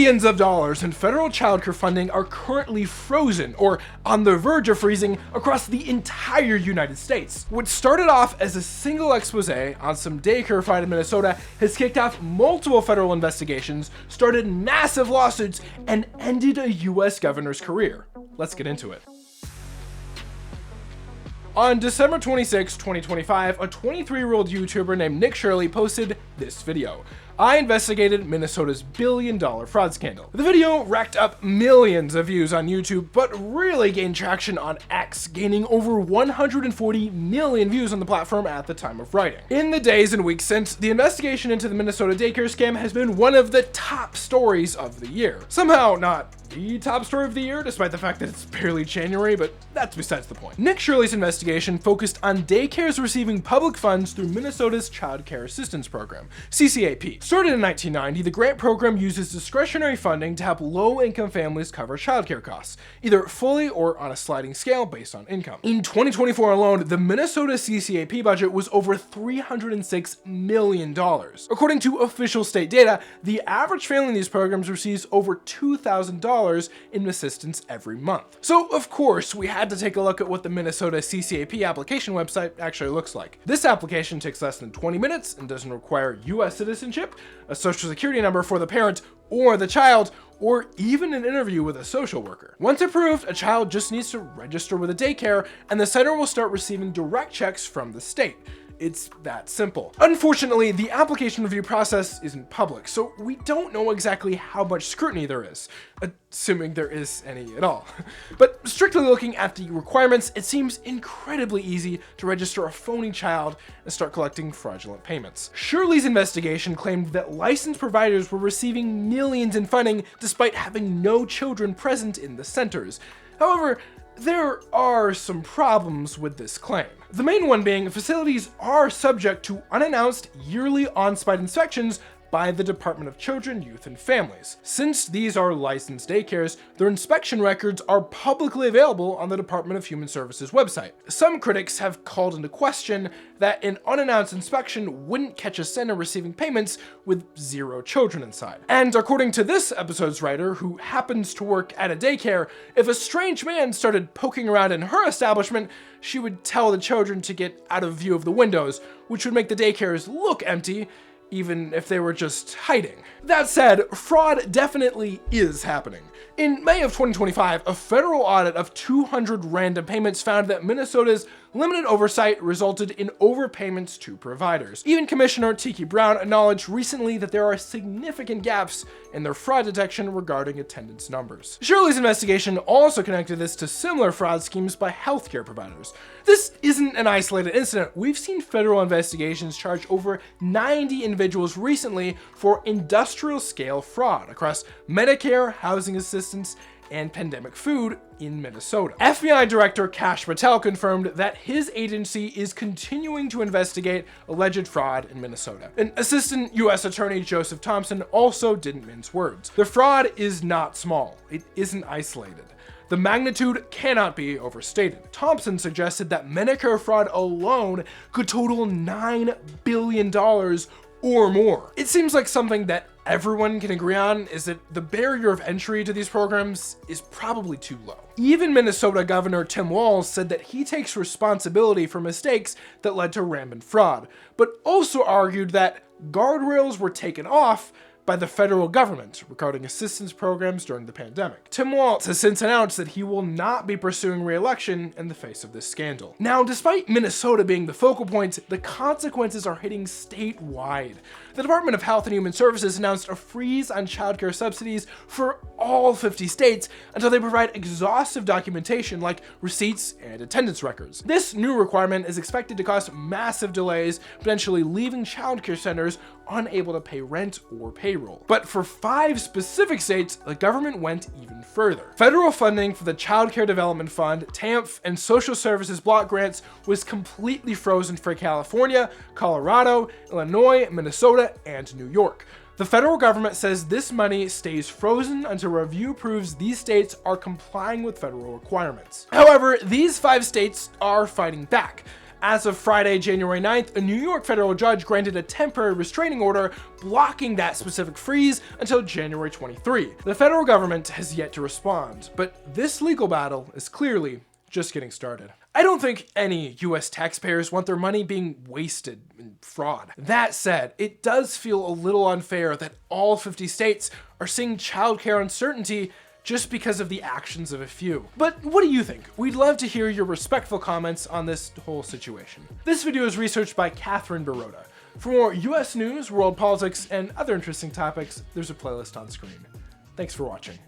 Billions of dollars in federal childcare funding are currently frozen or on the verge of freezing across the entire United States. What started off as a single expose on some daycare fraud in Minnesota has kicked off multiple federal investigations, started massive lawsuits, and ended a US governor's career. Let's get into it. On December 26, 2025, a 23-year-old YouTuber named Nick Shirley posted this video. I investigated Minnesota's billion-dollar fraud scandal. The video racked up millions of views on YouTube, but really gained traction on X, gaining over 140 million views on the platform at the time of writing. In the days and weeks since, the investigation into the Minnesota daycare scam has been one of the top stories of the year. Somehow not the top story of the year, despite the fact that it's barely January, but that's besides the point. Nick Shirley's investigation focused on daycares receiving public funds through Minnesota's Child Care Assistance Program, CCAP. Started in 1990, the grant program uses discretionary funding to help low-income families cover childcare costs, either fully or on a sliding scale based on income. In 2024 alone, the Minnesota CCAP budget was over $306 million. According to official state data, the average family in these programs receives over $2,000 in assistance every month. So of course, we had to take a look at what the Minnesota CCAP application website actually looks like. This application takes less than 20 minutes and doesn't require US citizenship, a social security number for the parent or the child, or even an interview with a social worker. Once approved, a child just needs to register with a daycare and the center will start receiving direct checks from the state. It's that simple. Unfortunately, the application review process isn't public, so we don't know exactly how much scrutiny there is, assuming there is any at all. But strictly looking at the requirements, it seems incredibly easy to register a phony child and start collecting fraudulent payments. Shirley's investigation claimed that licensed providers were receiving millions in funding despite having no children present in the centers. However, there are some problems with this claim. The main one being facilities are subject to unannounced yearly on-site inspections by the Department of Children, Youth, and Families. Since these are licensed daycares, their inspection records are publicly available on the Department of Human Services website. Some critics have called into question that an unannounced inspection wouldn't catch a center receiving payments with 0 children inside. And according to this episode's writer, who happens to work at a daycare, if a strange man started poking around in her establishment, she would tell the children to get out of view of the windows, which would make the daycares look empty, even if they were just hiding. That said, fraud definitely is happening. In May of 2025, a federal audit of 200 random payments found that Minnesota's limited oversight resulted in overpayments to providers. Even Commissioner Tiki Brown acknowledged recently that there are significant gaps in their fraud detection regarding attendance numbers. Shirley's investigation also connected this to similar fraud schemes by healthcare providers. This isn't an isolated incident. We've seen federal investigations charge over 90 individuals recently for industrial scale fraud across Medicare, housing assistance, and pandemic food in Minnesota. FBI Director Kash Patel confirmed that his agency is continuing to investigate alleged fraud in Minnesota. And Assistant U.S. Attorney Joseph Thompson also didn't mince words. The fraud is not small. It isn't isolated. The magnitude cannot be overstated. Thompson suggested that Medicare fraud alone could total $9 billion or more. It seems like something that everyone can agree on is that the barrier of entry to these programs is probably too low. Even Minnesota Governor Tim Walz said that he takes responsibility for mistakes that led to rampant fraud, but also argued that guardrails were taken off by the federal government regarding assistance programs during the pandemic. Tim Walz has since announced that he will not be pursuing re-election in the face of this scandal. Now, despite Minnesota being the focal point, the consequences are hitting statewide. The Department of Health and Human Services announced a freeze on childcare subsidies for all 50 states until they provide exhaustive documentation like receipts and attendance records. This new requirement is expected to cause massive delays, potentially leaving childcare centers unable to pay rent or payroll. But for 5 specific states, the government went even further. Federal funding for the Child Care Development Fund, TANF, and Social Services block grants was completely frozen for California, Colorado, Illinois, Minnesota, and New York. The federal government says this money stays frozen until review proves these states are complying with federal requirements. However, these 5 states are fighting back. As of Friday, January 9th, a New York federal judge granted a temporary restraining order blocking that specific freeze until January 23. The federal government has yet to respond, but this legal battle is clearly just getting started. I don't think any US taxpayers want their money being wasted in fraud. That said, it does feel a little unfair that all 50 states are seeing childcare uncertainty just because of the actions of a few. But what do you think? We'd love to hear your respectful comments on this whole situation. This video is researched by Katherine Barota. For more US news, world politics, and other interesting topics, there's a playlist on screen. Thanks for watching.